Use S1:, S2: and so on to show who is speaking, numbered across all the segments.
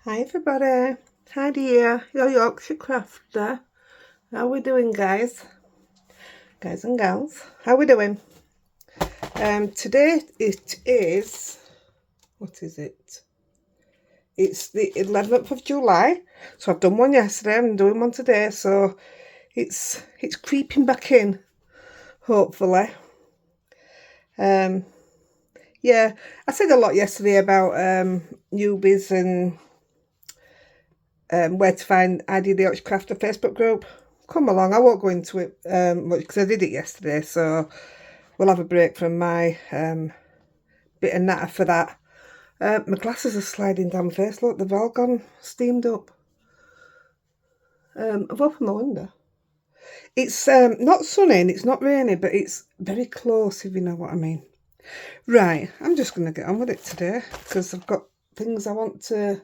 S1: Hi everybody, Heidi here, your Yorkshire crafter. How we doing, guys and gals? How we doing? Today it is, what is it? It's the 11th of July. So I've done one yesterday, I'm doing one today, so it's creeping back in, hopefully. Yeah, I said a lot yesterday about newbies and where to find Heidi-The Crafter Facebook group. Come along, I won't go into it much because I did it yesterday, so we'll have a break from my bit of natter for that. My glasses are sliding down my face, look, they've all gone steamed up. I've opened the window. It's not sunny and it's not rainy, but it's very close, if you know what I mean. Right, I'm just going to get on with it today because I've got things I want to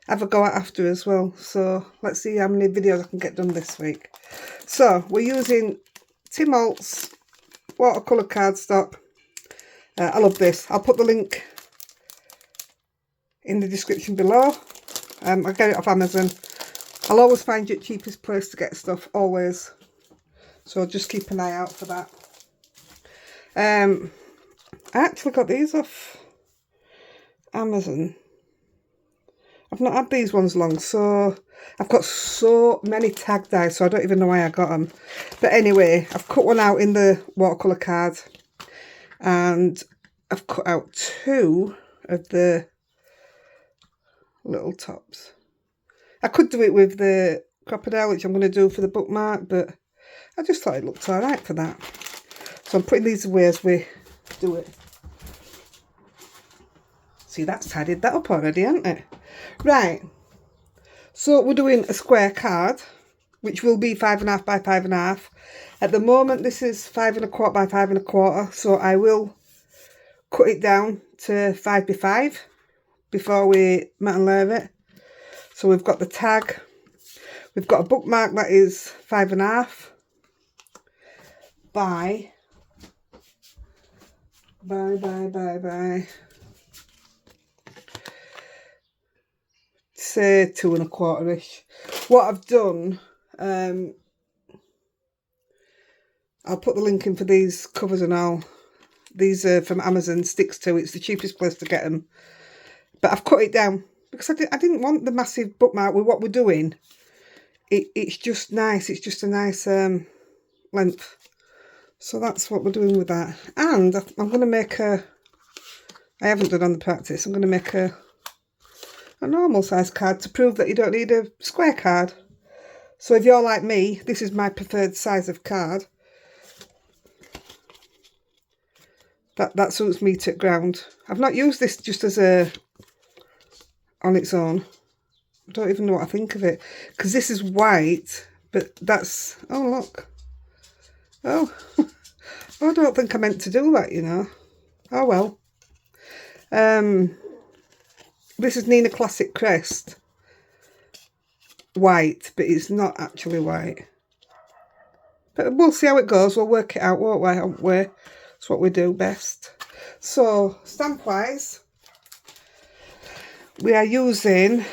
S1: have a go at after as well. So let's see how many videos I can get done this week. So we're using Tim Holtz watercolour cardstock. I love this. I'll put the link in the description below. I get it off Amazon. I'll always find you the cheapest place to get stuff, always. So just keep an eye out for that. I actually got these off Amazon. I've not had these ones long, so I've got so many tag dies, so I don't even know why I got them. But anyway, I've cut one out in the watercolour card, and I've cut out two of the little tops. I could do it with the crocodile, which I'm going to do for the bookmark, but I just thought it looked alright for that. So I'm putting these away as we do it. See, that's tidied that up already, hasn't it? Right, so we're doing a square card, which will be 5.5 by 5.5. At the moment, this is 5 1/4 by 5 1/4, so I will cut it down to 5 by 5 before we mat and layer it. So we've got the tag, we've got a bookmark that is 5.5 by say 2 1/4-ish. What I've done, I'll put the link in for these covers and all. These are from Amazon, Sticks To. It's the cheapest place to get them. But I've cut it down because I didn't want the massive bookmark with what we're doing. It's just nice. It's just a nice length. So that's what we're doing with that. And I'm going to make I haven't done on the practice, I'm going to make a normal size card to prove that you don't need a square card. So if you're like me, this is my preferred size of card. That suits me to ground. I've not used this just as on its own. I don't even know what I think of it, because this is white, but that's, oh look, oh I don't think I meant to do that, you know. Oh well. This is Nina Classic Crest white, but it's not actually white. But we'll see how it goes. We'll work it out, won't we? That's what we do best. So stamp wise, we are using,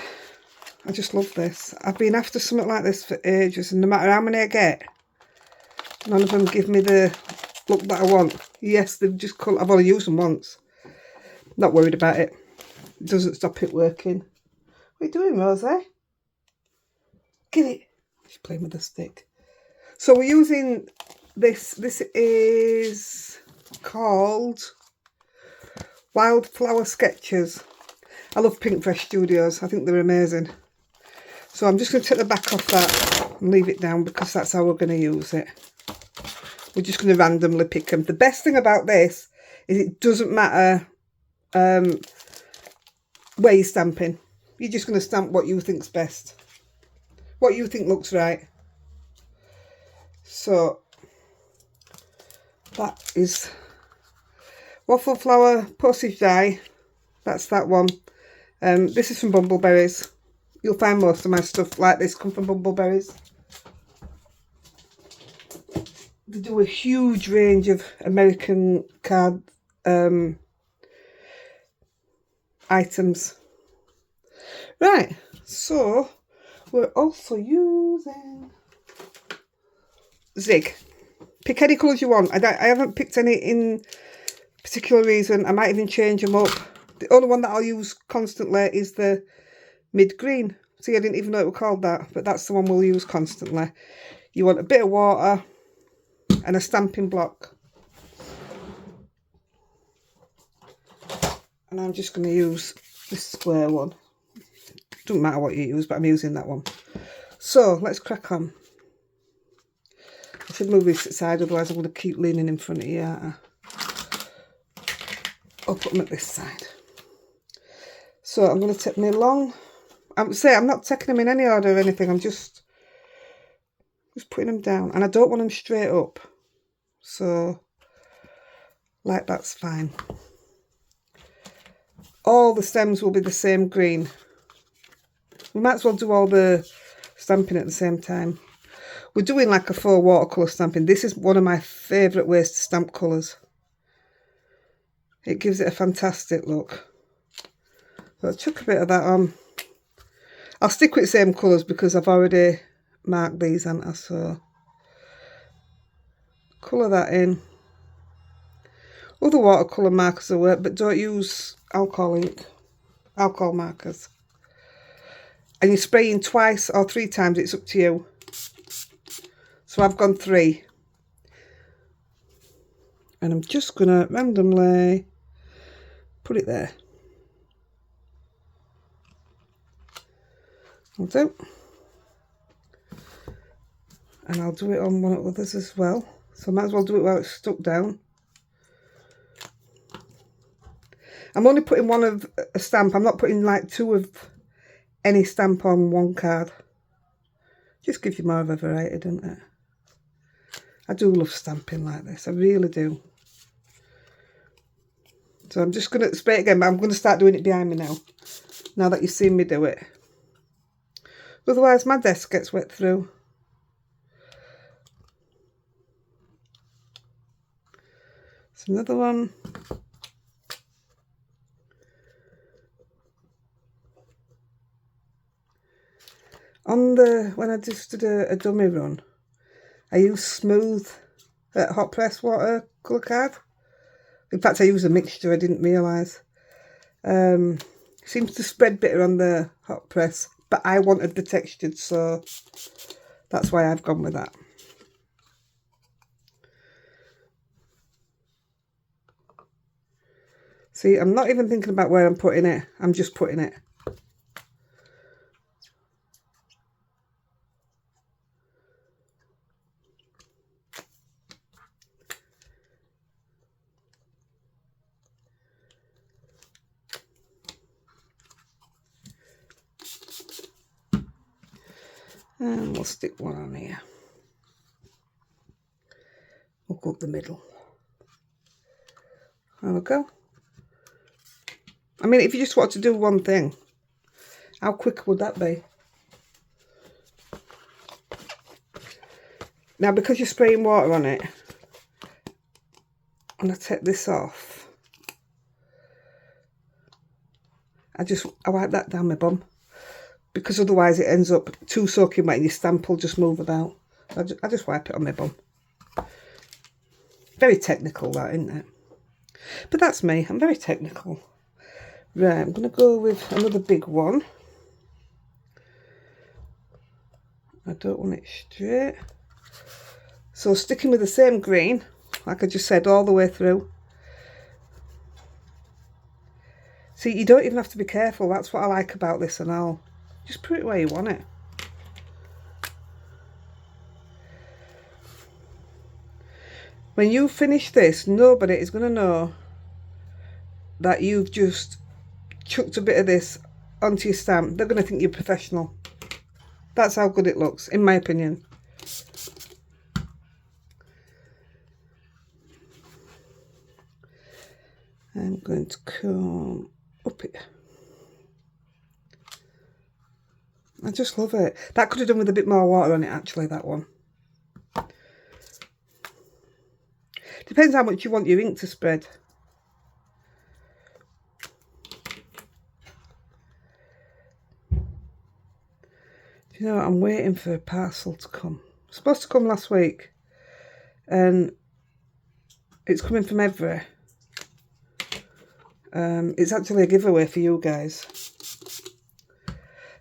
S1: I just love this. I've been after something like this for ages, and no matter how many I get, none of them give me the look that I want. Yes, they've just I've only used them once. Not worried about it. It doesn't stop it working. What are you doing, Rosie? Get it. She's playing with the stick. So we're using this. This is called Wildflower Sketches. I love Pink Fresh Studios. I think they're amazing. So I'm just going to take the back off that and leave it down because that's how we're going to use it. We're just going to randomly pick them. The best thing about this is it doesn't matter where you're stamping. You're just going to stamp what you think's best. What you think looks right. So that is waffle flower postage die. That's that one. This is from Bumbleberries. You'll find most of my stuff like this come from Bumbleberries. They do a huge range of American card items. Right, so we're also using Zig. Pick any colours you want. I haven't picked any in particular reason. I might even change them up. The only one that I'll use constantly is the mid green. See, I didn't even know it was called that, but that's the one we'll use constantly. You want a bit of water and a stamping block. And I'm just going to use this square one. Doesn't matter what you use, but I'm using that one. So let's crack on. I should move this aside, otherwise I'm going to keep leaning in front of you, aren't I? I'll put them at this side. So I'm going to take my long... I'm not taking them in any order or anything. I'm just putting them down. And I don't want them straight up. So, like that's fine. All the stems will be the same green. We might as well do all the stamping at the same time. We're doing like a faux watercolour stamping. This is one of my favourite ways to stamp colours. It gives it a fantastic look. So I'll chuck a bit of that on. I'll stick with the same colours because I've already marked these, haven't I? So colour that in. Other watercolour markers will work, but don't use alcohol ink, alcohol markers. And you're spraying twice or 3 times, it's up to you. So I've gone 3. And I'm just going to randomly put it there. I'll do. And I'll do it on one of the others as well. So I might as well do it while it's stuck down. I'm only putting one of a stamp. I'm not putting like 2 of any stamp on one card. Just gives you more of a variety, doesn't it? I do love stamping like this. I really do. So I'm just going to spray it again, but I'm going to start doing it behind me now. Now that you've seen me do it. Otherwise my desk gets wet through. It's another one. When I just did a dummy run, I used smooth hot press watercolour card. In fact, I used a mixture, I didn't realise. Seems to spread better on the hot press, but I wanted the textured, so that's why I've gone with that. See, I'm not even thinking about where I'm putting it, I'm just putting it. And we'll stick one on here. We'll go up the middle. There we go. I mean, if you just want to do one thing, how quick would that be? Now, because you're spraying water on it, I'm going to take this off. I wipe that down my bum. Because otherwise it ends up too soaking wet and your stamp will just move about. I just wipe it on my bum. Very technical that, isn't it? But that's me, I'm very technical. Right, I'm going to go with another big one. I don't want it straight. So sticking with the same green, like I just said, all the way through. See, you don't even have to be careful, that's what I like about this and all. Just put it where you want it. When you finish this, nobody is going to know that you've just chucked a bit of this onto your stamp. They're going to think you're professional. That's how good it looks, in my opinion. I'm going to come up it. I just love it. That could have done with a bit more water on it, actually, that one. Depends how much you want your ink to spread. You know, I'm waiting for a parcel to come. It's supposed to come last week. And it's coming from Heidi-The. It's actually a giveaway for you guys.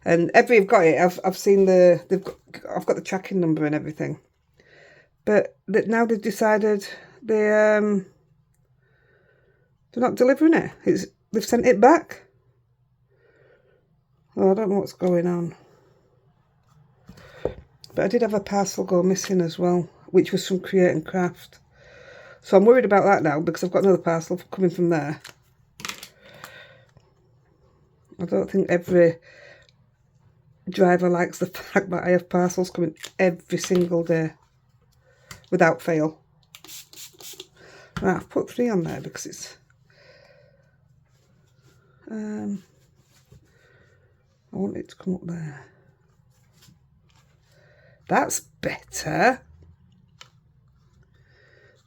S1: And Heidi have got it. I've seen I've got the tracking number and everything. But now they've decided they're not delivering it. They've sent it back. Oh, I don't know what's going on. But I did have a parcel go missing as well, which was from Create and Craft. So I'm worried about that now because I've got another parcel coming from there. I don't think every driver likes the fact that I have parcels coming every single day without fail. Right, I've put 3 on there because it's I want it to come up there. That's better.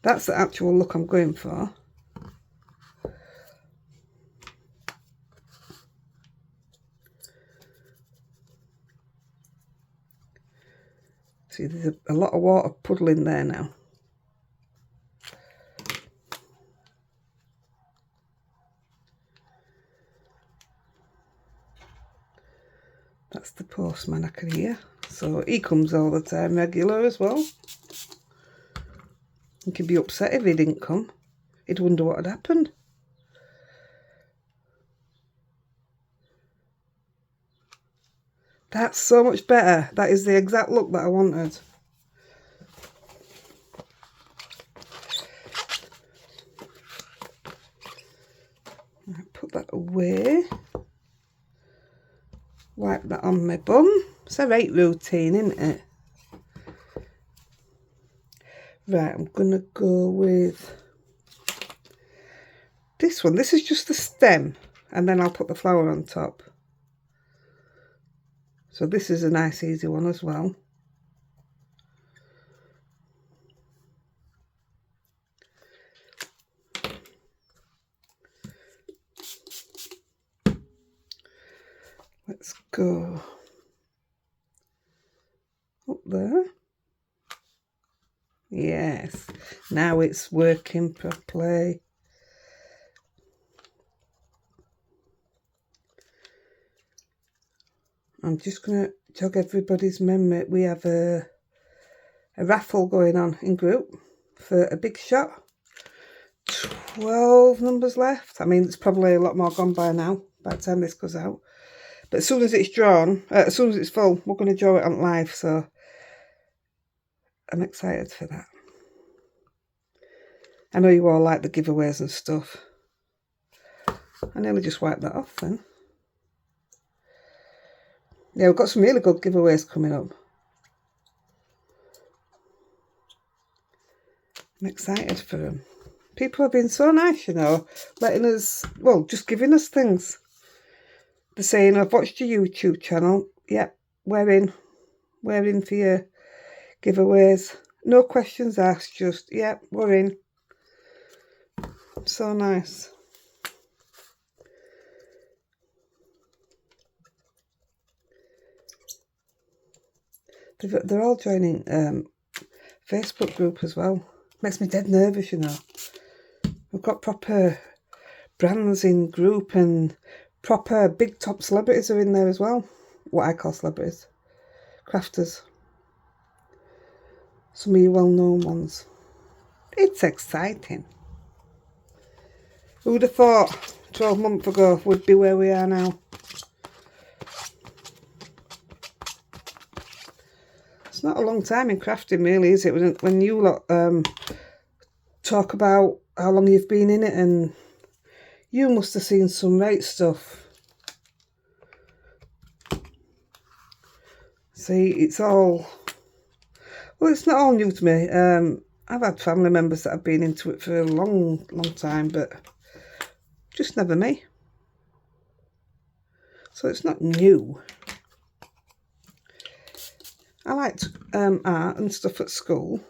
S1: That's the actual look I'm going for. See, there's a lot of water puddling there now. That's the postman I can hear. So he comes all the time regular as well. He could be upset if he didn't come. He'd wonder what had happened. That's so much better. That is the exact look that I wanted. Right, put that away. Wipe that on my bum. It's a right routine, isn't it? Right, I'm going to go with this one. This is just the stem, and then I'll put the flower on top. So this is a nice easy one as well. Let's go up there. Yes, now it's working properly. I'm just going to jog everybody's memory. We have a raffle going on in group for a big shot. 12 numbers left. I mean, it's probably a lot more gone by now, by the time this goes out. But as soon as it's drawn, as soon as it's full, we're going to draw it on live. So I'm excited for that. I know you all like the giveaways and stuff. I nearly just wiped that off then. Yeah, we've got some really good giveaways coming up. I'm excited for them. People have been so nice, you know, letting us, well, just giving us things. They're saying, I've watched your YouTube channel. Yep, we're in for your giveaways. No questions asked, just, yep, we're in. So nice. They're all joining Facebook group as well. Makes me dead nervous, you know. We've got proper brands in group and proper big top celebrities are in there as well. What I call celebrities. Crafters. Some of you well-known ones. It's exciting. Who'd have thought 12 months ago would be where we are now? It's not a long time in crafting, really, is it? When you lot talk about how long you've been in it, and you must have seen some right stuff. See, it's all... Well, it's not all new to me. I've had family members that have been into it for a long, long time, but just never me. So it's not new. I liked art and stuff at school.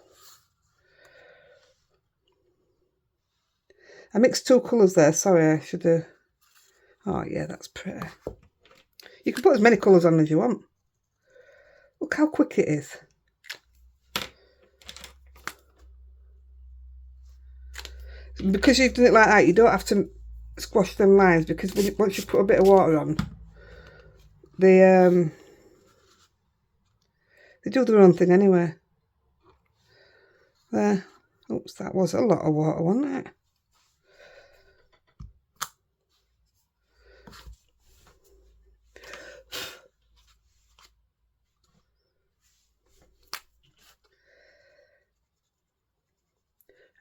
S1: I mixed 2 colours there. Sorry, I should have... Oh, yeah, that's pretty. You can put as many colours on as you want. Look how quick it is. Because you've done it like that, you don't have to squash them lines, because once you put a bit of water on, they do their own thing anyway. There. Oops, that was a lot of water, wasn't it?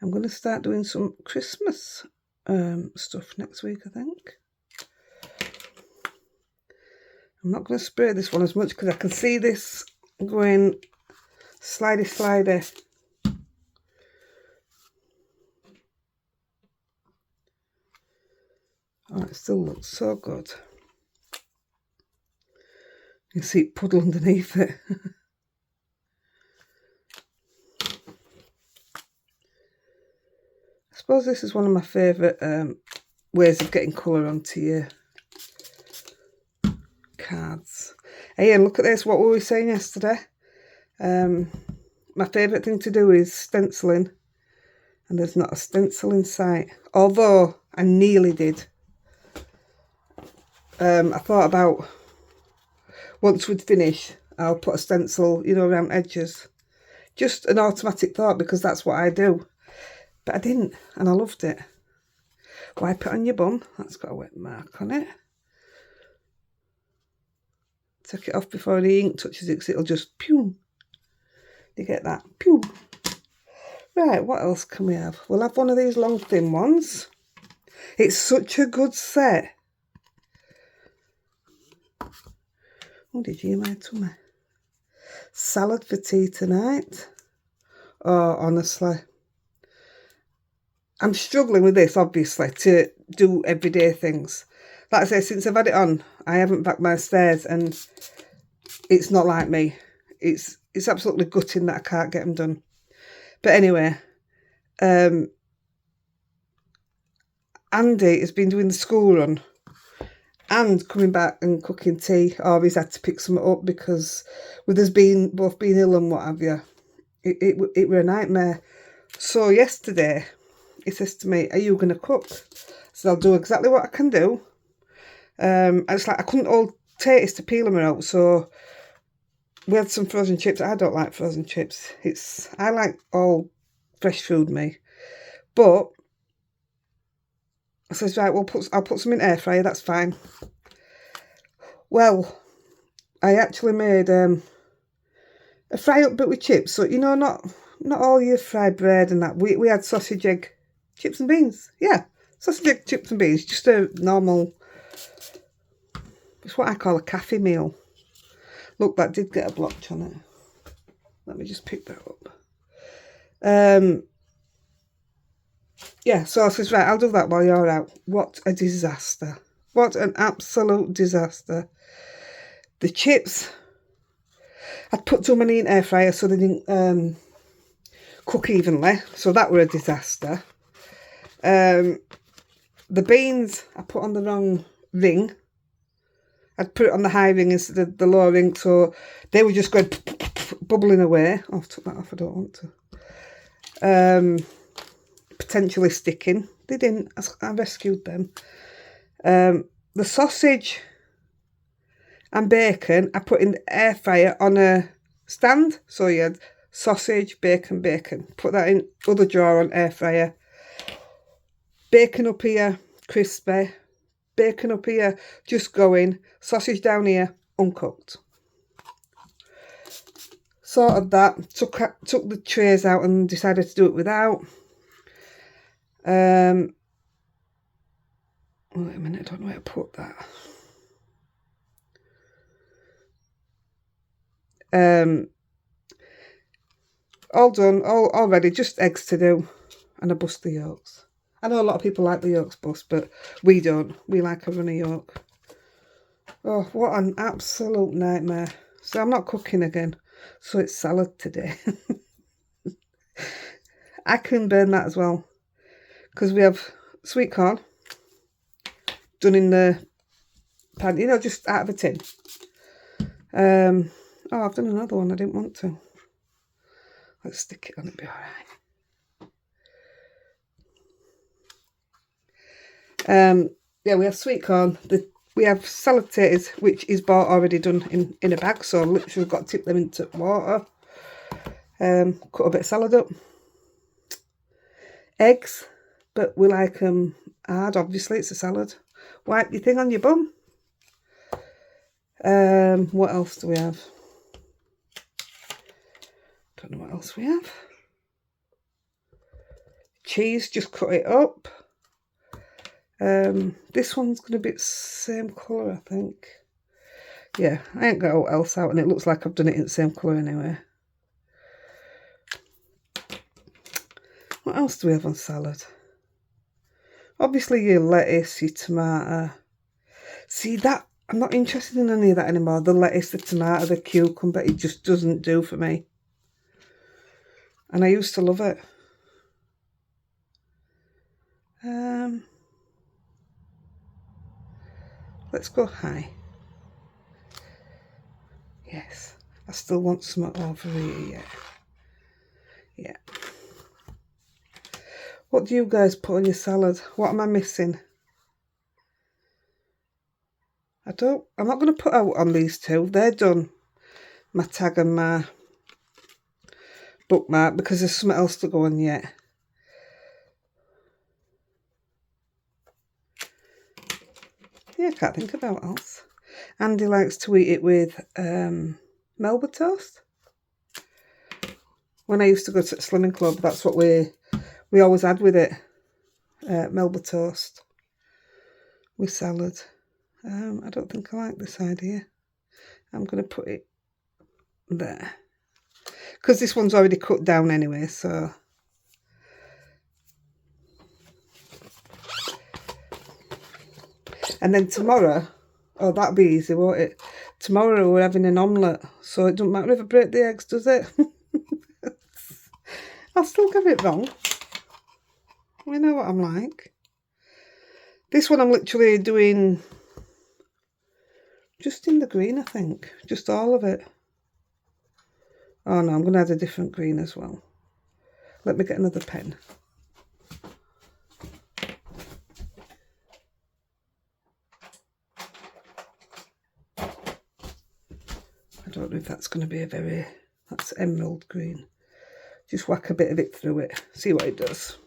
S1: I'm going to start doing some Christmas stuff next week, I think. I'm not going to spray this one as much because I can see this going slidey. Oh, it still looks so good. You can see it puddle underneath it. I suppose this is one of my favourite ways of getting colour onto your cards. Hey, and look at this, what were we saying yesterday? My favourite thing to do is stenciling, and there's not a stencil in sight, although I nearly did. I thought about, once we'd finish, I'll put a stencil, you know, around edges. Just an automatic thought, because that's what I do. But I didn't, and I loved it. Wipe it on your bum. That's got a wet mark on it. Take it off before the ink touches it, because it'll just pew. You get that? Pew. Right, what else can we have? We'll have one of these long, thin ones. It's such a good set. Oh, did you my tummy? Salad for tea tonight. Oh, honestly. I'm struggling with this, obviously, to do everyday things. Like I say, since I've had it on, I haven't backed my stairs, and it's not like me. It's absolutely gutting that I can't get them done. But anyway, Andy has been doing the school run and coming back and cooking tea, or he's had to pick some up, because with us both being ill and what have you, it were a nightmare. So yesterday, he says to me, "Are you going to cook?" So I'll do exactly what I can do. And it's like I couldn't hold taters to peel them out, so we had some frozen chips. I don't like frozen chips. I like all fresh food, me. But I says, right, I'll put some in air fryer. That's fine. Well, I actually made a fry up bit with chips. So, you know, not all your fried bread and that. We had sausage, egg, chips and beans. Yeah, sausage, egg, chips and beans. Just a normal, it's what I call a cafe meal. Look, that did get a blotch on it. Let me just pick that up. Yeah, so I says, right, I'll do that while you're out. What a disaster. What an absolute disaster. The chips, I'd put too many in air fryer, so they didn't cook evenly. So that were a disaster. The beans, I put on the wrong ring. I'd put it on the high ring instead of the low ring, so they were just going bubbling away. Oh, I've took that off, I don't want to. Potentially sticking. They didn't. I rescued them. The sausage and bacon I put in the air fryer on a stand. So you had sausage, bacon. Put that in other drawer on air fryer. Bacon up here, crispy. Bacon up here, just going. Sausage down here, uncooked. Sorted that. Took the trays out and decided to do it without. Wait a minute, I don't know where to put that. All done, all ready, just eggs to do, and I bust the yolks. I know a lot of people like the yolks bust, but we don't. We like a runny yolk. Oh, what an absolute nightmare. So I'm not cooking again, so it's salad today. I can burn that as well, because we have sweet corn done in the pan, you know, just out of a tin. Oh, I've done another one. I didn't want to. Let's stick it on. It'll be alright. Yeah, we have sweet corn. We have salad potatoes, which is bought already done in a bag. So literally got to tip them into water. Cut a bit of salad up. Eggs, but we like them hard. Obviously, it's a salad. Wipe your thing on your bum. What else do we have? Don't know what else we have. Cheese, just cut it up. This one's going to be the same colour, I think. Yeah, I ain't got what else out, and it looks like I've done it in the same colour anyway. What else do we have on salad? Obviously your lettuce, your tomato. See that? I'm not interested in any of that anymore. The lettuce, the tomato, the cucumber, it just doesn't do for me. And I used to love it. Let's go high. Yes. I still want some over here, yeah. What do you guys put on your salad? What am I missing? I'm not going to put out on these two. They're done. My tag and my bookmark, because there's something else to go on yet. Yeah, I can't think about what else. Andy likes to eat it with Melba toast. When I used to go to the Slimming Club, that's what we always had with it. Melba toast with salad. I don't think I like this idea. I'm going to put it there. Because this one's already cut down anyway, so... And then tomorrow, oh, that'll be easy, won't it? Tomorrow we're having an omelette, so it doesn't matter if I break the eggs, does it? I'll still get it wrong. We know what I'm like. This one I'm literally doing just in the green, I think. Just all of it. Oh no, I'm going to add a different green as well. Let me get another pen. I don't know if that's going to be that's emerald green. Just whack a bit of it through it. See what it does.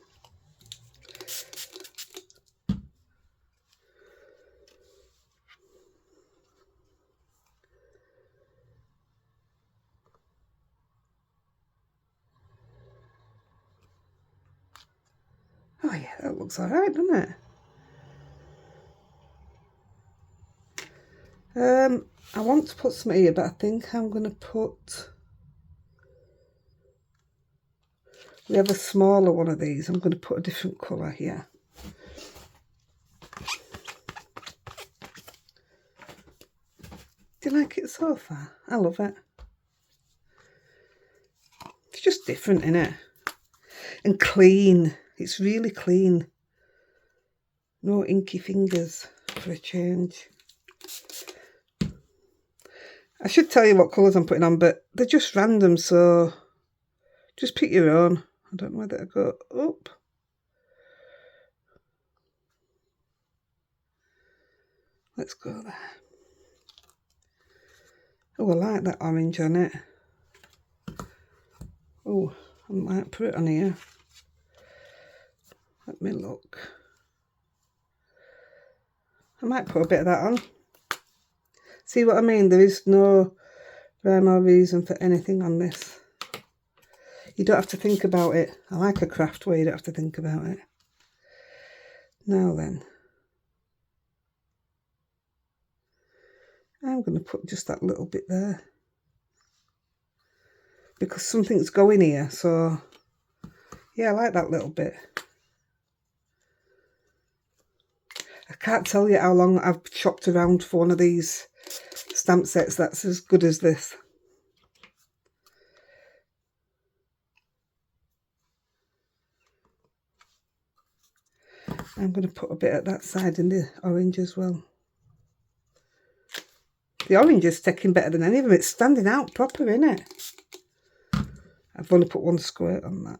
S1: Oh yeah, that looks alright, doesn't it? I want to put some here, but I think I'm going to put... We have a smaller one of these. I'm going to put a different colour here. Do you like it so far? I love it. It's just different, isn't it? And clean. It's really clean. No inky fingers for a change. I should tell you what colours I'm putting on, but they're just random, so just pick your own. I don't know whether to go up. Let's go there. Oh, I like that orange on it. Oh, I might put it on here. Let me look. I might put a bit of that on. See what I mean? There is no rhyme or reason for anything on this. You don't have to think about it. I like a craft where you don't have to think about it. Now then. I'm going to put just that little bit there. Because something's going here, so... Yeah, I like that little bit. I can't tell you how long I've shopped around for one of these stamp sets that's as good as this. I'm going to put a bit at that side in the orange as well. The orange is taking better than any of them. It's standing out proper, isn't it? I've only put one squirt on that.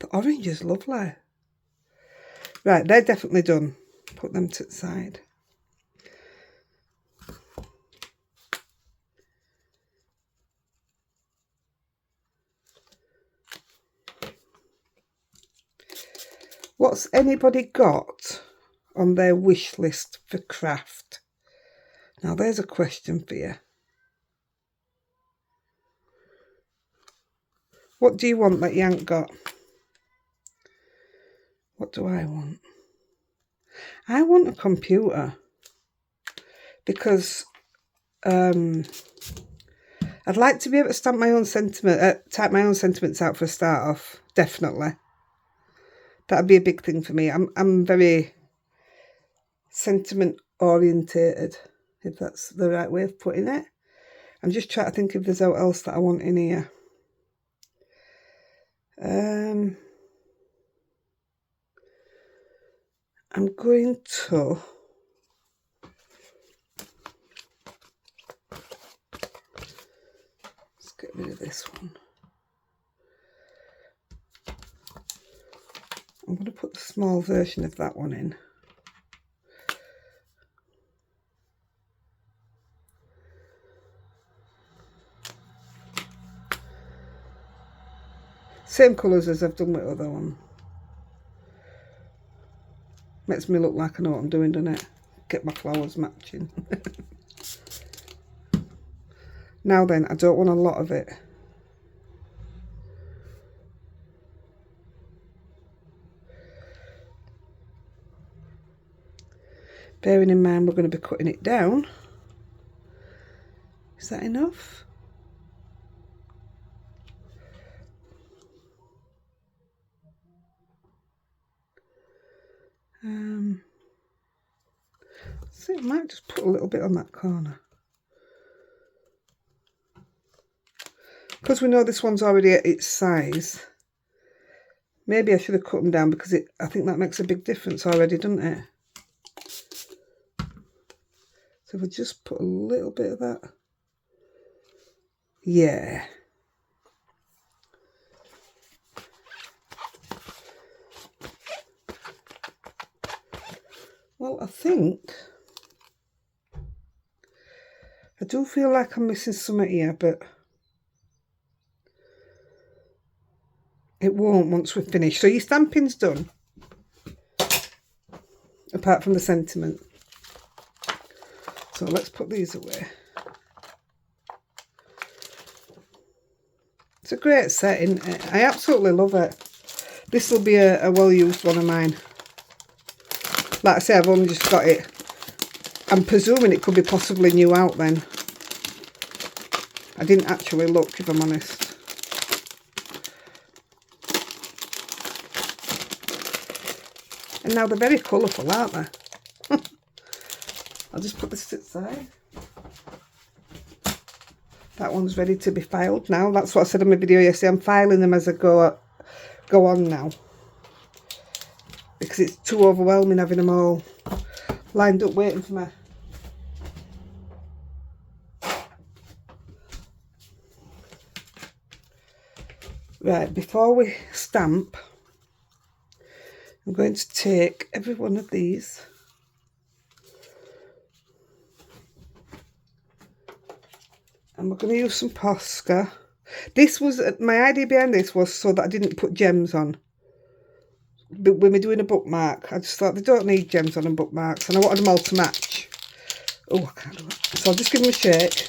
S1: The orange is lovely. Right, they're definitely done. Put them to the side. What's anybody got on their wish list for craft? Now there's a question for you. What do you want that you ain't got? What do I want? I want a computer because I'd like to be able to stamp my own type my own sentiments out for a start off. Definitely. That'd be a big thing for me. I'm very sentiment orientated, if that's the right way of putting it. I'm just trying to think if there's what else that I want in here. I'm going to let's get rid of this one. I'm going to put the small version of that one in. Same colours as I've done with the other one. Makes me look like I know what I'm doing, doesn't it? Get my flowers matching. Now then, I don't want a lot of it. Bearing in mind we're going to be cutting it down. Is that enough? See, I might just put a little bit on that corner. Because we know this one's already at its size. Maybe I should have cut them down because I think that makes a big difference already, doesn't it? So if I just put a little bit of that. Yeah. Well, I think I do feel like I'm missing something here, but it won't once we're finished. So your stamping's done, apart from the sentiment. So let's put these away. It's a great set, isn't it? I absolutely love it. This will be a well-used one of mine. Like I say, I've only just got it. I'm presuming it could be possibly new out then. I didn't actually look, if I'm honest. And now they're very colourful, aren't they? I'll just put this to the side. That one's ready to be filed now. That's what I said in my video yesterday. I'm filing them as I go on now. Because it's too overwhelming having them all lined up waiting for me. Right, before we stamp, I'm going to take every one of these and we're going to use some Posca. This was, my idea behind this was so that I didn't put gems on. But when we're doing a bookmark, I just thought they don't need gems on them bookmarks, and I wanted them all to match. Oh, I can't do it. So I'll just give them a shake.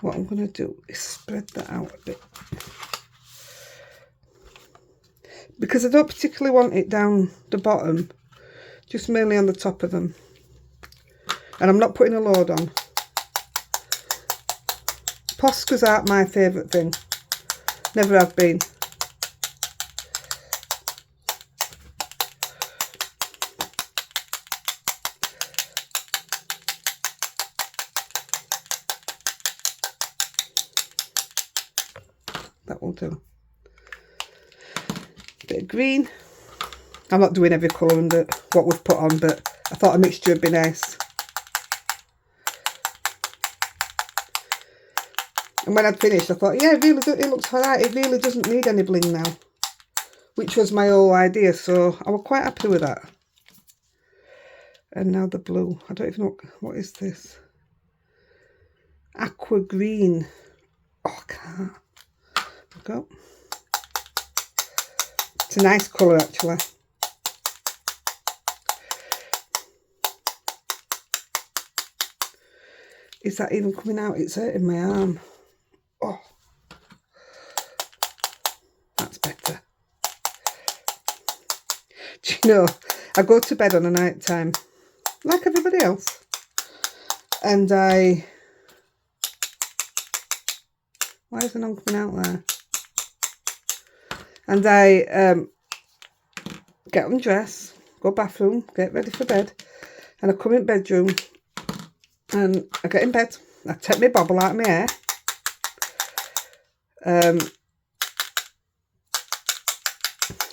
S1: What I'm going to do is spread that out a bit. Because I don't particularly want it down the bottom, just mainly on the top of them. And I'm not putting a load on. Poscas aren't my favourite thing. Never have been. That will do. Bit of green. I'm not doing every colour under what we've put on, but I thought a mixture would be nice. And when I'd finished, I thought, yeah, it looks alright. It really doesn't need any bling now. Which was my whole idea, so I was quite happy with that. And now the blue. I don't even know, what is this? Aqua green. Oh, I can't. There we go. It's a nice colour, actually. Is that even coming out? It's hurting my arm. Oh, that's better. Do you know, I go to bed on a night time, like everybody else, and why is the none coming out there? And I get undressed, go bathroom, get ready for bed, and I come in bedroom, and I get in bed, I take my bobble out of my hair,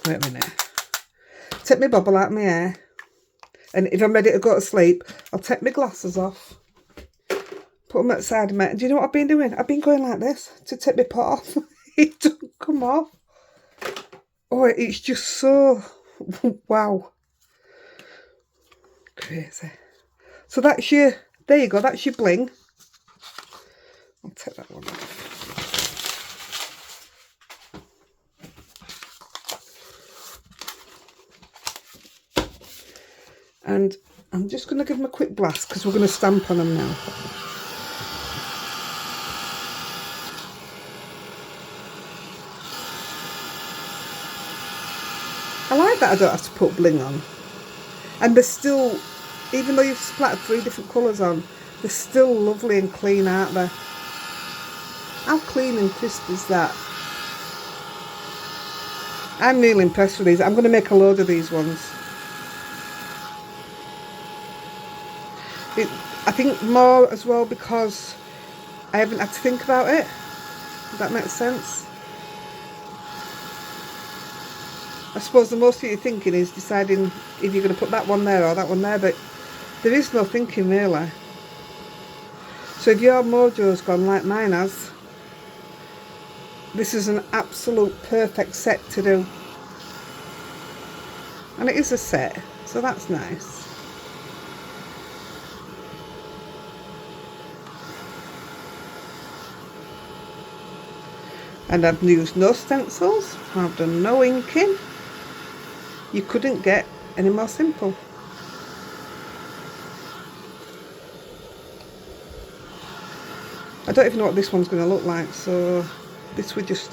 S1: wait a minute, take my bobble out of my hair, and if I'm ready to go to sleep, I'll take my glasses off, put them at the side of me, and do you know what I've been doing? I've been going like this to take my pot off. It doesn't come off. Oh, it's just so, wow. Crazy. So that's your, there you go, that's your bling. I'll take that one off. And I'm just going to give them a quick blast because we're going to stamp on them now. I like that I don't have to put bling on. And they're still, even though you've splattered 3 different colours on, they're still lovely and clean, aren't they? How clean and crisp is that? I'm really impressed with these. I'm going to make a load of these ones. I think more as well because I haven't had to think about it. If that makes sense. I suppose the most of your thinking is deciding if you're going to put that one there or that one there, but there is no thinking really. So if your mojo's gone like mine has, this is an absolute perfect set to do. And it is a set, so that's nice. And I've used no stencils, I've done no inking. You couldn't get any more simple. I don't even know what this one's going to look like, so this would just,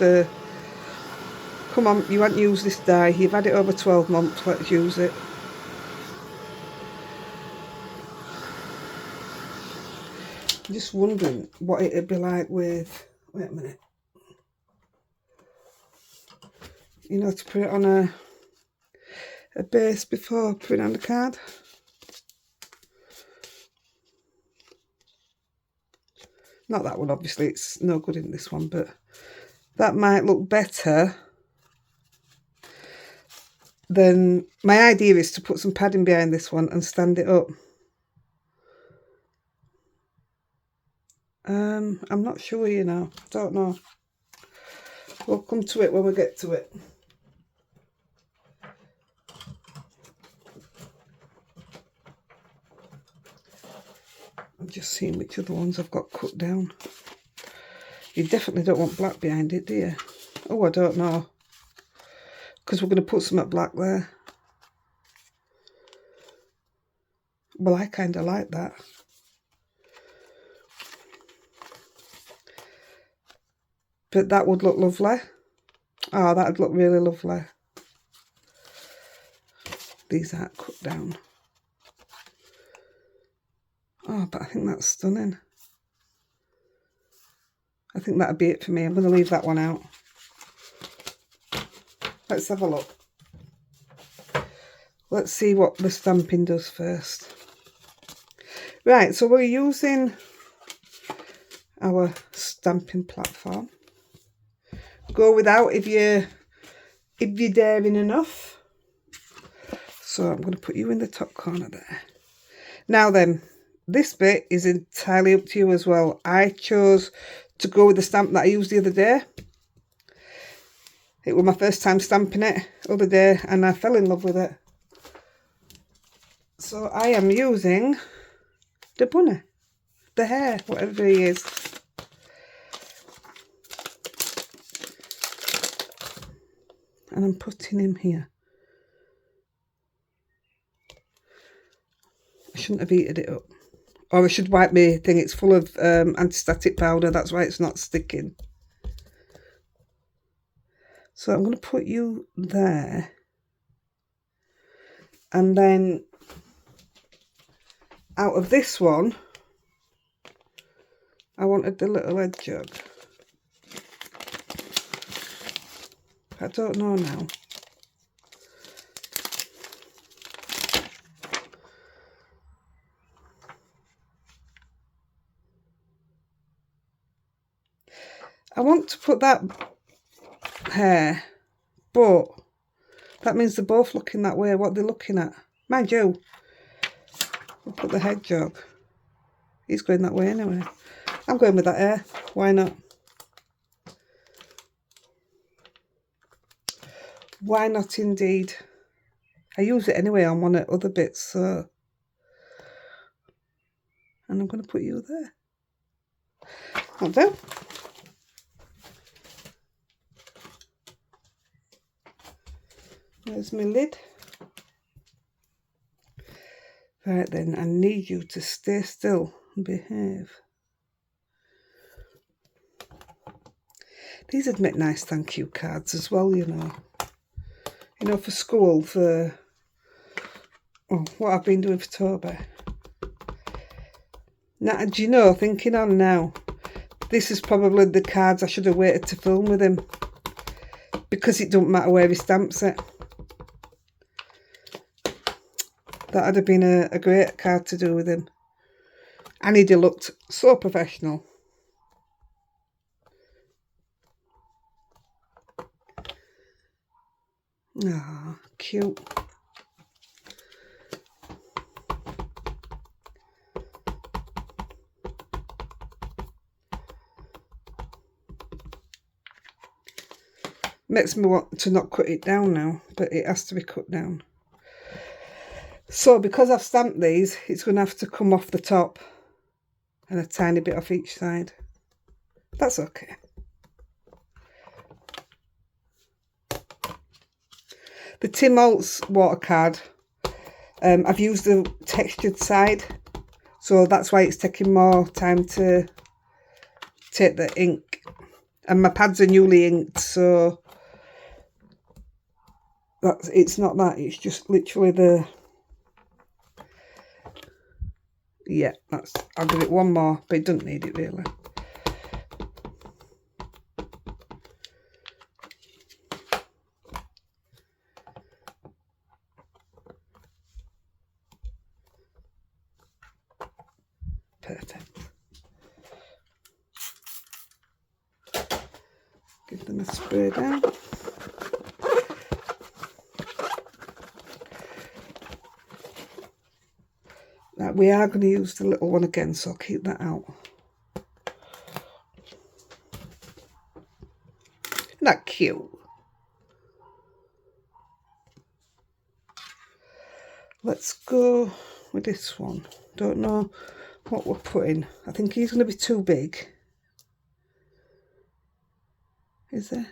S1: come on, you haven't used this die, you've had it over 12 months, let's use it. I'm just wondering what it'd be like with, wait a minute. You know, to put it on a base before putting it on the card. Not that one, obviously, it's no good in this one, but that might look better than, my idea is to put some padding behind this one and stand it up. I'm not sure, you know, don't know. We'll come to it when we get to it. I'm just seeing which other ones I've got cut down. You definitely don't want black behind it, do you? Oh, I don't know. Because we're going to put some black there. Well, I kind of like that. But that would look lovely. Oh, that would look really lovely. These aren't cut down. Oh, but I think that's stunning. I think that'd be it for me. I'm going to leave that one out. Let's have a look. Let's see what the stamping does first. Right, so we're using our stamping platform. go without if you're daring enough. So I'm going to put you in the top corner there. Now then, this bit is entirely up to you as well. I chose to go with the stamp that I used the other day. It was my first time stamping it the other day and I fell in love with it. So I am using the bunny, the hare, whatever he is. And I'm putting him here. I shouldn't have heated it up. Or I should wipe my thing. It's full of anti-static powder. That's why it's not sticking. So I'm going to put you there. And then out of this one, I wanted the little head jug. I don't know now. I want to put that hair, but that means they're both looking that way, what they're looking at. Mind you, we'll put the head jog. He's going that way anyway. I'm going with that hair. Why not? Why not indeed? I use it anyway on one of the other bits, so. And I'm going to put you there. That'll do. There's my lid. Right then, I need you to stay still and behave. These would make nice thank you cards as well, you know. You know, for school, for what I've been doing for Toby. Now, do you know, thinking on now, this is probably the cards I should have waited to film with him. Because it don't matter where he stamps it. That would have been a great card to do with him. And he'd have looked so professional. Ah, cute. Makes me want to not cut it down now, but it has to be cut down. So because I've stamped these, it's going to have to come off the top and a tiny bit off each side. That's okay. The Tim Holtz water card, I've used the textured side, so that's why it's taking more time to take the ink. And my pads are newly inked, so it's not that, it's just literally the... Yeah, I'll give it one more, but it doesn't need it really. Perfect. Give them a spray down. Right, we are going to use the little one again, so I'll keep that out. Isn't that cute? Let's go with this one. Don't know what we're putting. I think he's going to be too big. Is there?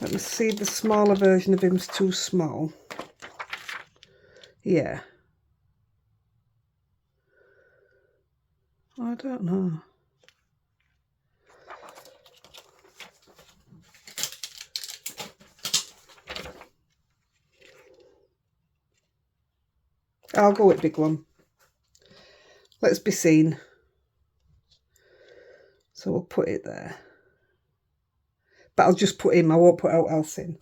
S1: Let me see, the smaller version of him's too small. Yeah. I don't know. I'll go with big one. Let's be seen. So we'll put it there. But I'll just put him, I won't put out else in.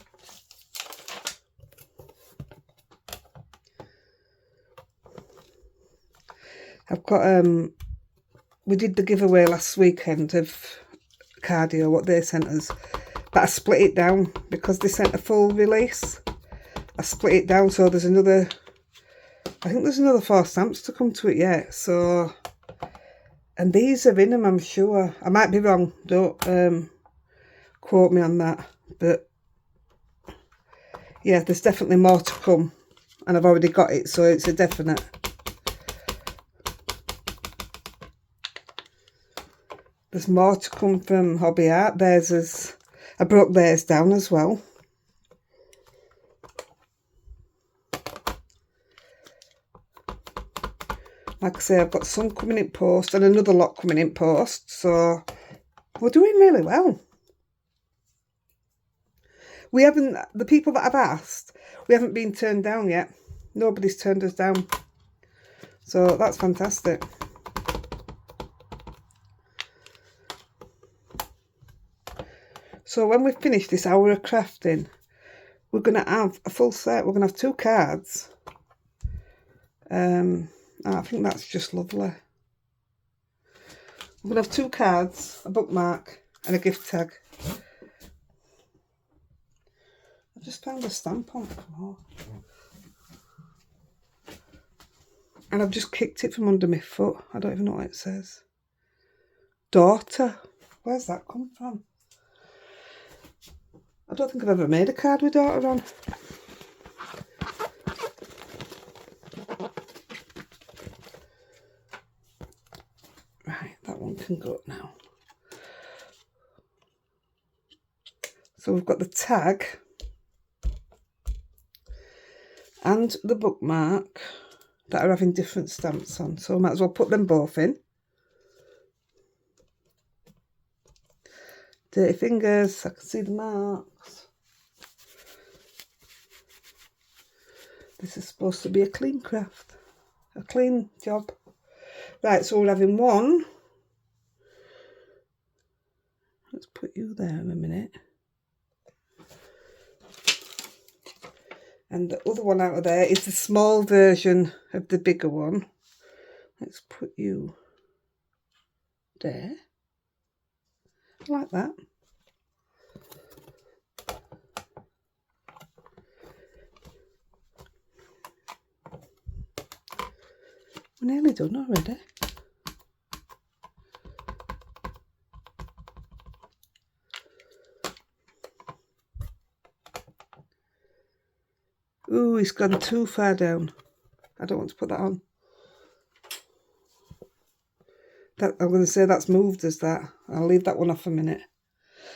S1: I've got we did the giveaway last weekend of cardio, what they sent us, but I split it down because they sent a full release. I split it down, so there's another, I think there's another 4 stamps to come to it yet. So, and these are in them, I'm sure. I might be wrong, don't quote me on that, but yeah, there's definitely more to come, and I've already got it, so it's a definite. There's more to come from Hobby Art. Theirs is, I broke theirs down as well. Like I say, I've got some coming in post and another lot coming in post, so we're doing really well. We haven't, the people that I've asked, we haven't been turned down yet. Nobody's turned us down. So that's fantastic. So when we finish this hour of crafting, we're going to have a full set. We're going to have 2 cards. I think that's just lovely. We're going to have 2 cards, a bookmark and a gift tag. I just found a stamp on it. Oh. And I've just kicked it from under my foot. I don't even know what it says. Daughter. Where's that come from? I don't think I've ever made a card with daughter on. Right, that one can go now. So we've got the tag and the bookmark that are having different stamps on. So I might as well put them both in. Dirty fingers, I can see the marks. This is supposed to be a clean craft, a clean job. Right, so we're having one. Let's put you there in a minute. And the other one out of there is the small version of the bigger one. Let's put you there. I like that. We're nearly done already. Ooh, it's gone too far down. I don't want to put that on. That, I'm going to say that's moved as that. I'll leave that one off a minute.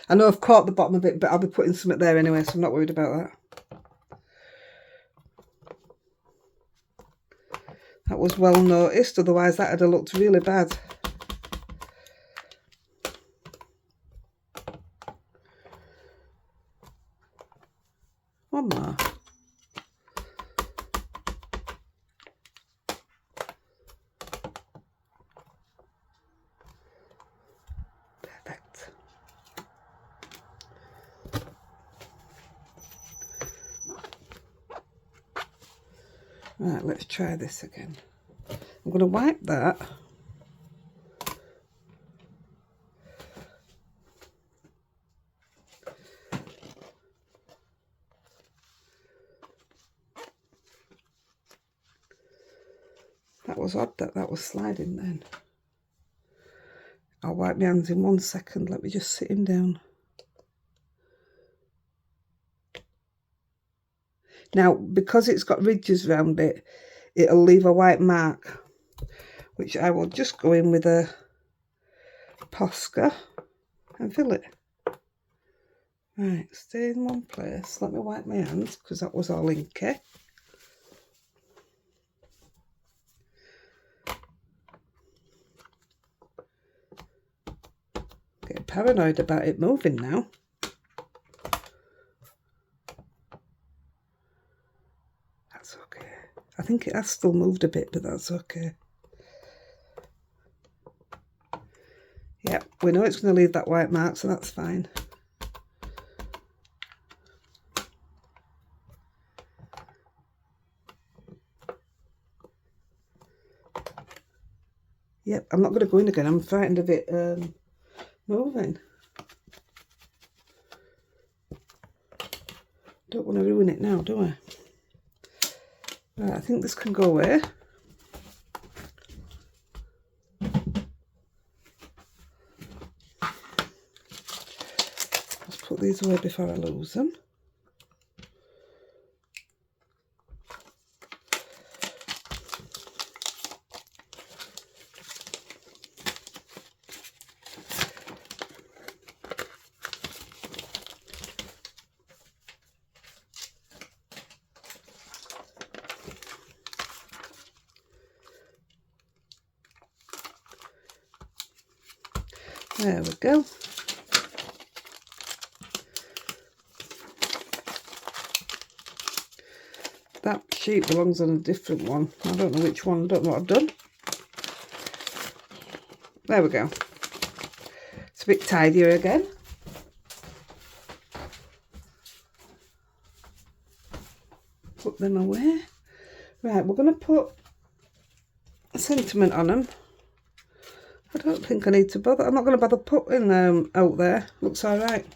S1: I know I've caught the bottom of it, but I'll be putting something there anyway, so I'm not worried about that. That was well noticed, otherwise that would have looked really bad. One more. Perfect. Right, let's try this again. I'm going to wipe that. That was odd that was sliding then. I'll wipe my hands in 1 second. Let me just sit him down. Now, because it's got ridges around it, it'll leave a white mark, which I will just go in with a Posca and fill it. Right, stay in one place. Let me wipe my hands because that was all inky. Get paranoid about it moving now. That's okay. I think it has still moved a bit, but that's okay. Yep, we know it's going to leave that white mark, so that's fine. Yep, I'm not going to go in again. I'm frightened of it moving. Don't want to ruin it now, do I? Right, I think this can go away. Let's put these away before I lose them. There we go. That sheet belongs on a different one. I don't know which one. I don't know what I've done. There we go. It's a bit tidier again. Put them away. Right, we're going to put a sentiment on them. I don't think I need to bother. I'm not going to bother putting them out there. Looks alright.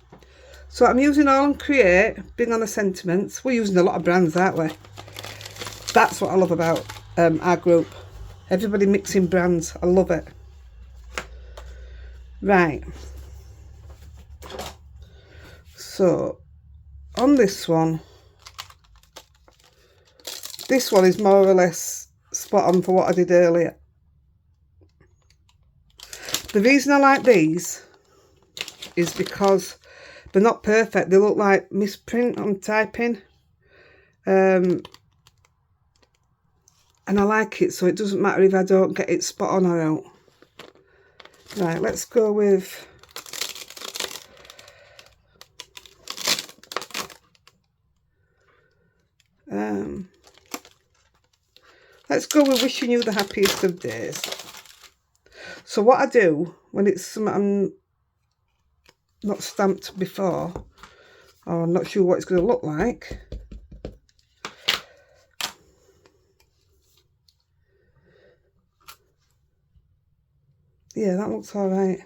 S1: So I'm using All and Create, being on the sentiments. We're using a lot of brands, aren't we? That's what I love about our group. Everybody mixing brands. I love it. Right. So on this one is more or less spot on for what I did earlier. The reason I like these is because they're not perfect. They look like misprint on typing. And I like it, so it doesn't matter if I don't get it spot on or out. Right, let's go with... let's go with Wishing You the Happiest of Days. So what I do when it's something I'm not stamped before, or I'm not sure what it's going to look like, yeah, that looks all right.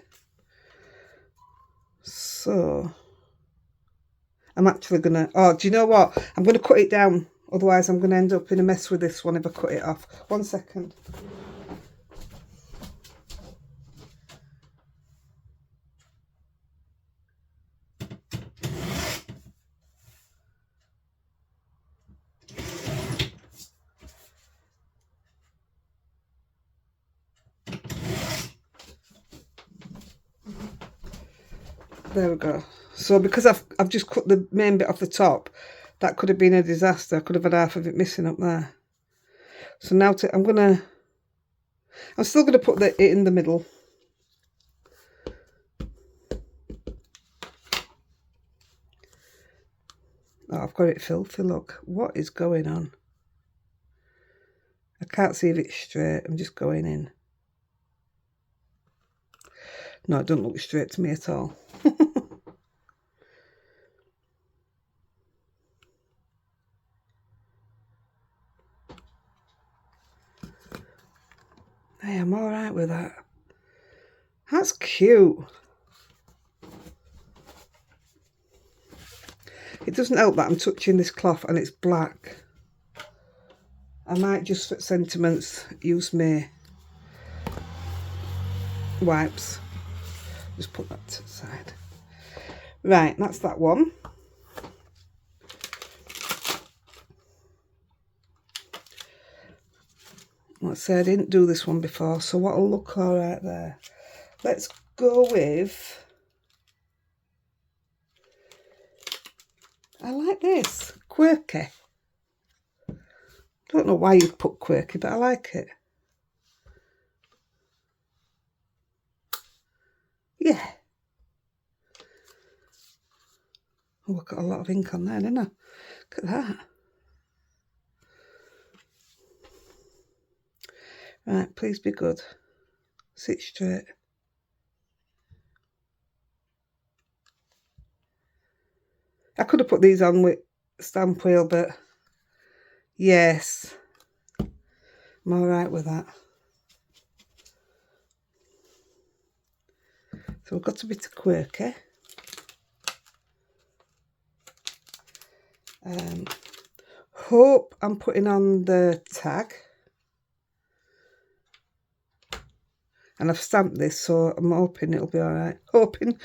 S1: So I'm actually going to, oh, do you know what? I'm going to cut it down. Otherwise I'm going to end up in a mess with this one if I cut it off. 1 second. There we go. So because I've just cut the main bit off the top, that could have been a disaster. I could have had half of it missing up there. So now I'm still gonna put it in the middle. Oh, I've got it filthy, look. What is going on? I can't see if it's straight. I'm just going in. No, it doesn't look straight to me at all. Hey, I'm all right with that. That's cute. It doesn't help that I'm touching this cloth and it's black. I might just, for sentiments, use my wipes. Just put that to the side. Right, that's that one. Let's say I didn't do this one before, so what'll look all right there? Let's go with... I like this. Quirky. Don't know why you'd put quirky, but I like it. Yeah. Oh, I've got a lot of ink on there, didn't I? Look at that. Right, please be good. Sit straight. I could have put these on with stamp wheel, but yes, I'm all right with that. So we've got a bit of quirky. Hope I'm putting on the tag. And I've stamped this, so I'm hoping it'll be alright. Hoping.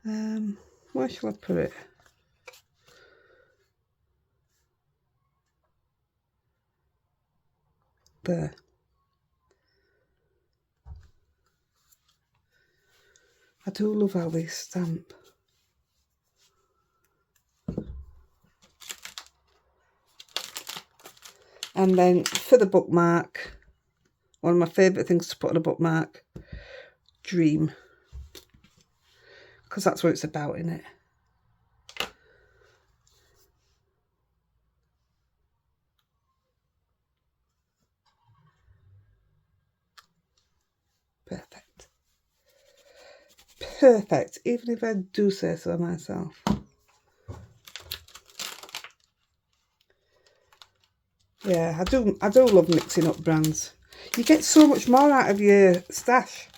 S1: Where shall I put it? There. I do love how these stamp. And then for the bookmark, one of my favourite things to put on a bookmark, dream. Because that's what it's about, isn't it? Perfect. Perfect, even if I do say so myself. Yeah, I do love mixing up brands. You get so much more out of your stash.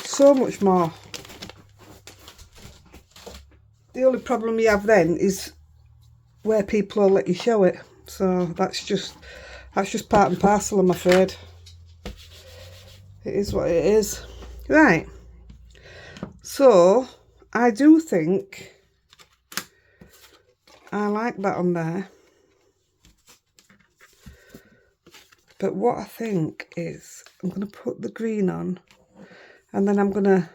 S1: So much more. The only problem you have then is where people will let you show it. So that's just part and parcel, I'm afraid. It is what it is. Right. So I do think I like that on there. But what I think is I'm going to put the green on and then I'm going to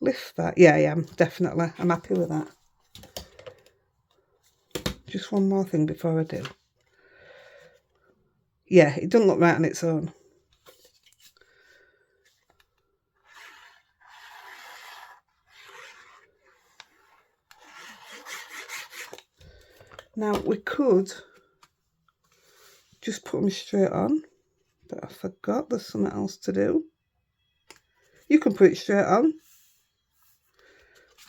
S1: lift that. Yeah, I am, definitely. I'm happy with that. Just one more thing before I do. Yeah, it doesn't look right on its own. Now, we could just put them straight on, but I forgot there's something else to do. You can put it straight on.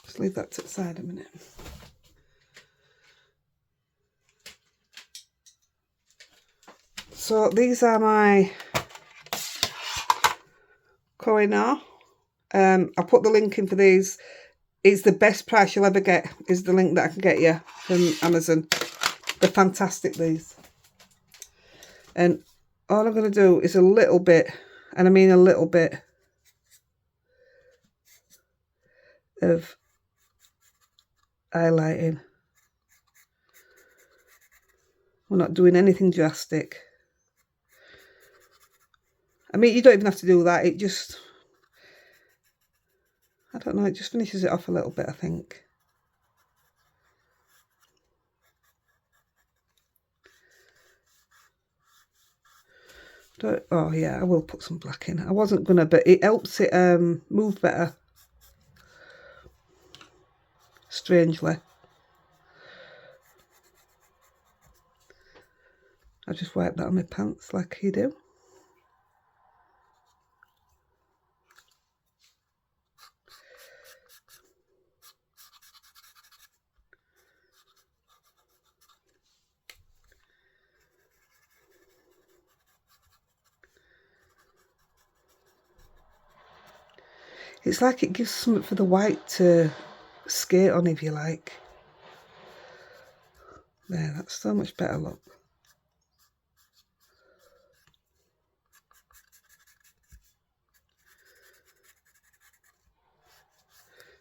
S1: Just leave that to the side a minute. So these are my Koh-i-Noor. I'll put the link in for these. It's the best price you'll ever get, is the link that I can get you from Amazon. They're fantastic, these. And all I'm going to do is a little bit, and I mean a little bit, of highlighting. We're not doing anything drastic. I mean, you don't even have to do that. It just, I don't know, it just finishes it off a little bit, I think. Oh yeah, I will put some black in. I wasn't gonna, but it helps it move better. Strangely. I just wipe that on my pants like you do. It's like it gives something for the white to skate on, if you like. There, that's so much better, look.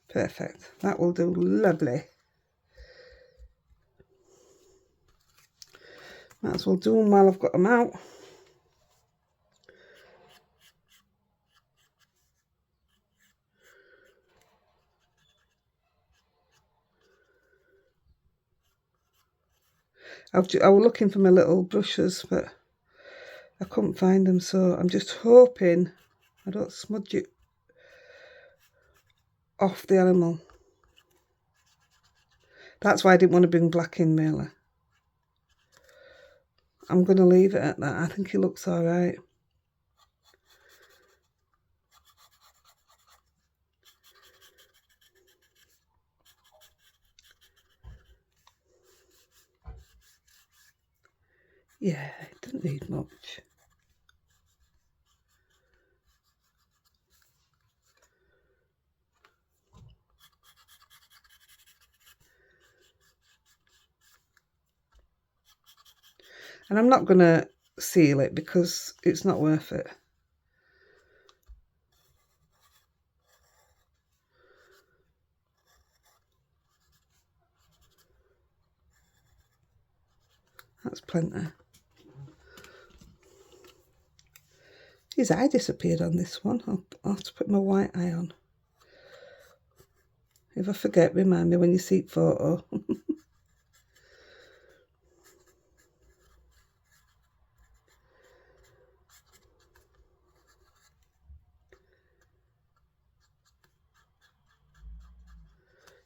S1: Perfect. That will do lovely. Might as well do them while I've got them out. I was looking for my little brushes, but I couldn't find them, so I'm just hoping I don't smudge it off the animal. That's why I didn't want to bring black in, really. I'm going to leave it at that. I think it looks all right. Yeah, it doesn't need much. And I'm not going to seal it because it's not worth it. That's plenty. His eye disappeared on this one. I'll have to put my white eye on. If I forget, remind me when you see photo.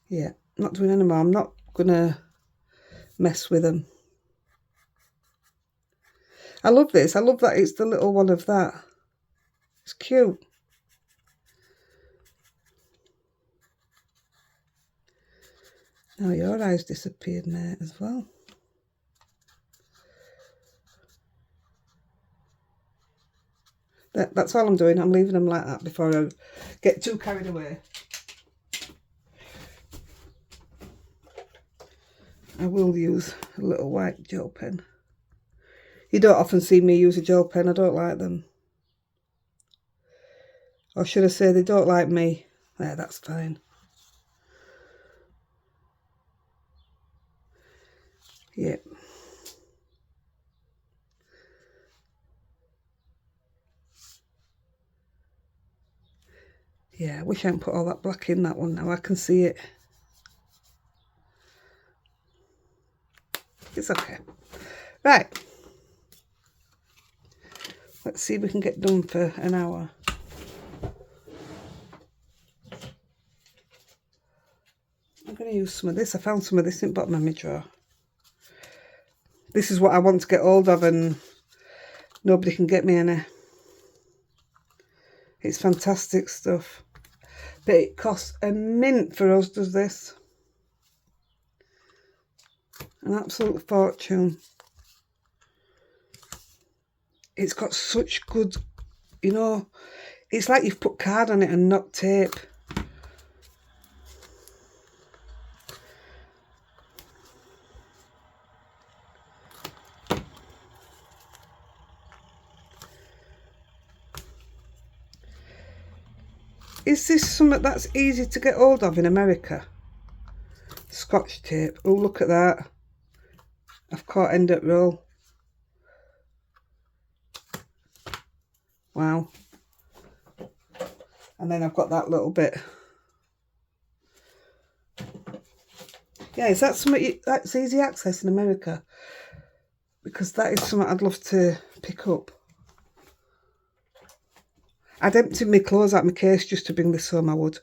S1: Yeah, not doing any more. I'm not going to mess with them. I love this. I love that it's the little one of that. It's cute. Now your eyes disappeared, mate, as well. That's all I'm doing. I'm leaving them like that before I get too carried away. I will use a little white gel pen. You don't often see me use a gel pen. I don't like them. Or should I say they don't like me? There, that's fine. Yep. Yeah, I wish I hadn't put all that black in that one. Now I can see it. It's okay. Right. Let's see if we can get done for an hour. I'm going to use some of this. I found some of this in the bottom of my drawer. This is what I want to get hold of and nobody can get me any. It's fantastic stuff. But it costs a mint for us, does this. An absolute fortune. It's got such good, you know, it's like you've put card on it and not tape. Is this something that's easy to get hold of in America? Scotch tape. Oh, look at that. I've caught end up roll. Wow. And then I've got that little bit. Yeah, is that something that's easy access in America? Because that is something I'd love to pick up. I'd empty my clothes out of my case just to bring this home, I would.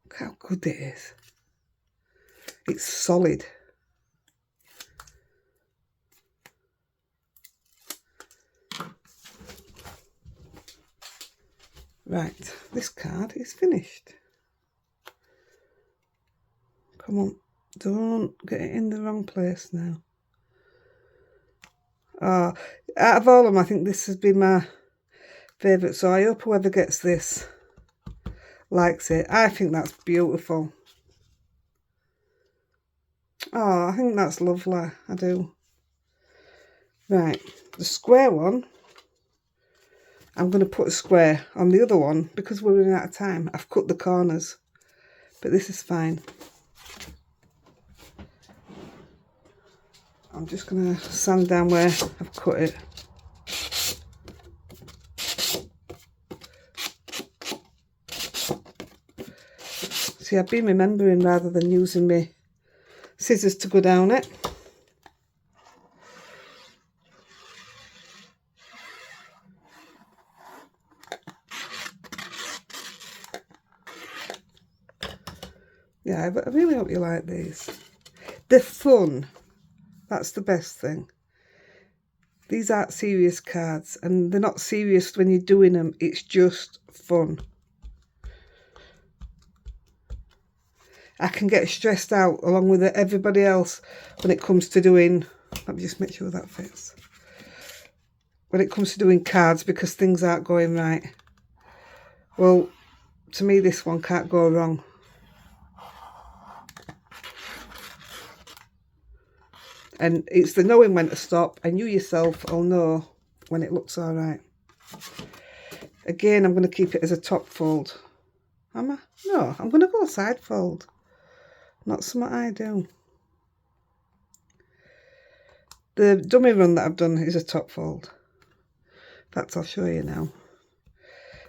S1: Look how good it is. It's solid. Right, this card is finished. Come on, don't get it in the wrong place now. Oh, out of all of them, I think this has been my favourite, so I hope whoever gets this likes it. I think that's beautiful. Oh, I think that's lovely. I do. Right, the square one, I'm going to put a square on the other one because we're running out of time. I've cut the corners, but this is fine. I'm just going to sand down where I've cut it. See, I've been remembering rather than using my scissors to go down it. Yeah, I really hope you like these. They're fun. That's the best thing. These aren't serious cards, and they're not serious when you're doing them. It's just fun. I can get stressed out along with everybody else when it comes to doing... Let me just make sure that fits. When it comes to doing cards because things aren't going right. Well, to me, this one can't go wrong. And it's the knowing when to stop, and you yourself will know when it looks all right. Again, I'm going to keep it as a top fold. Am I? No, I'm going to go side fold. Not something I do. The dummy run that I've done is a top fold. In fact, I'll show you now.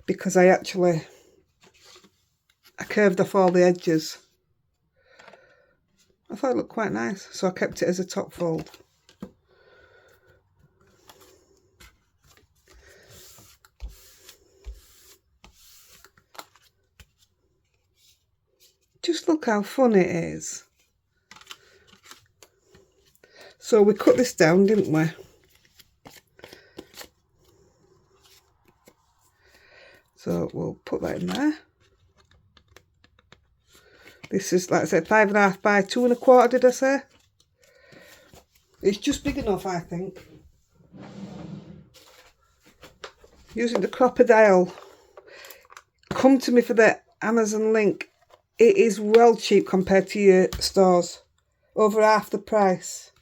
S1: Because I curved off all the edges. I thought it looked quite nice, so I kept it as a top fold. Just look how fun it is. So we cut this down, didn't we? So we'll put that in there. This is, like I said, 5.5 by 2.25, did I say? It's just big enough, I think. Using the crocodile. Come to me for the Amazon link. It is well cheap compared to your stores. Over half the price.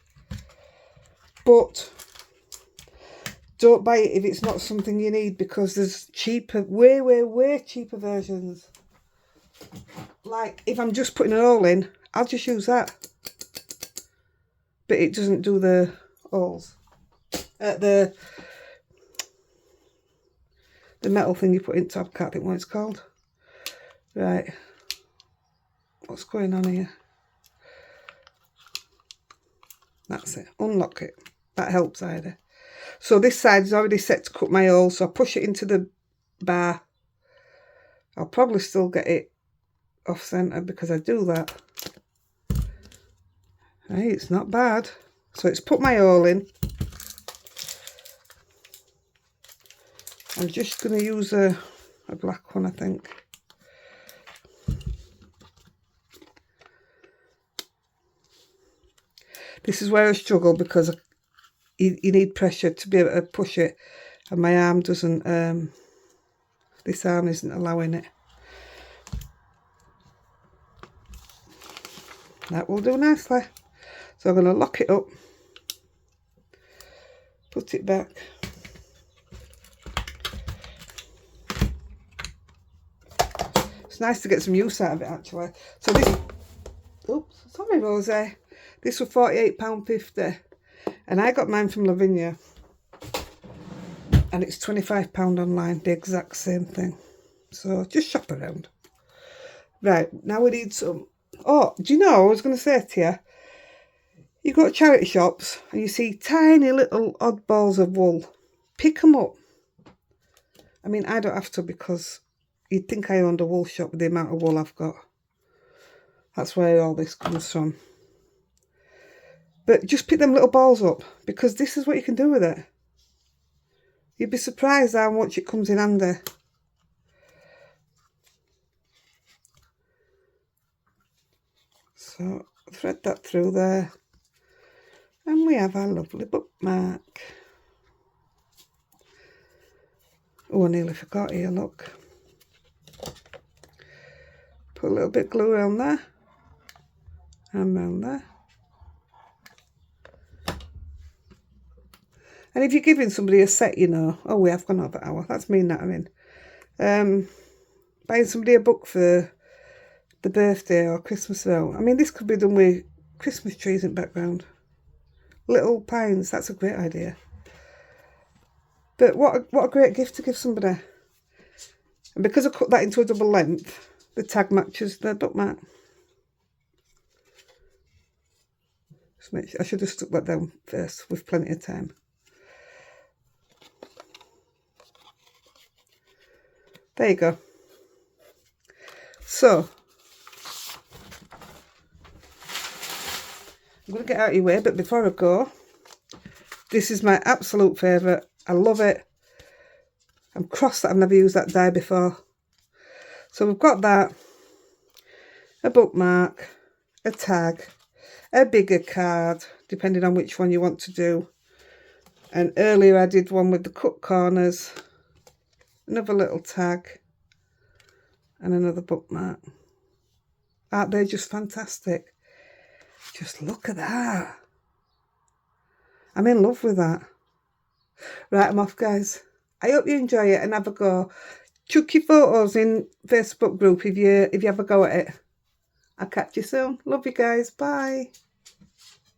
S1: But don't buy it if it's not something you need, because there's cheaper, way cheaper versions. Like, if I'm just putting it all in, I'll just use that. But it doesn't do the holes. The metal thing you put in top, I can't think what it's called. Right. What's going on here? That's it. Unlock it. That helps, Heidi. So this side is already set to cut my hole, so I push it into the bar. I'll probably still get it off centre because I do that. Hey, it's not bad. So it's put my hole in. I'm just going to use a black one, I think. This is where I struggle, because you need pressure to be able to push it, and my arm doesn't, this arm isn't allowing it. That will do nicely. So I'm going to lock it up, put it back. It's nice to get some use out of it, actually. So this, oops, sorry Rosie, this was £48.50, and I got mine from Lavinia, and it's £25 online, the exact same thing. So just shop around. Right, now we need some. Oh, do you know, I was going to say to you, you go to charity shops and you see tiny little odd balls of wool. Pick them up. I mean, I don't have to, because you'd think I owned a wool shop with the amount of wool I've got. That's where all this comes from. But just pick them little balls up, because this is what you can do with it. You'd be surprised how much it comes in handy. So thread that through there, and we have our lovely bookmark. Oh, I nearly forgot here, look. Put a little bit of glue around there, and around there. And if you're giving somebody a set, you know, oh, we have gone over an hour, that's me nattering. Buying somebody a book for the birthday or Christmas though. I mean, this could be done with Christmas trees in the background. Little pines, that's a great idea. But what a great gift to give somebody. And because I cut that into a double length, the tag matches the bookmark. I should have stuck that down first with plenty of time. There you go. So, I'm going to get out of your way, but before I go, this is my absolute favourite. I love it. I'm cross that I've never used that die before. So we've got that, a bookmark, a tag, a bigger card, depending on which one you want to do. And earlier I did one with the cut corners, another little tag, and another bookmark. Aren't they just fantastic? Just look at that. I'm in love with that. Right, I'm off, guys. I hope you enjoy it and have a go. Chuck your photos in Facebook group if you have a go at it. I'll catch you soon. Love you guys. Bye.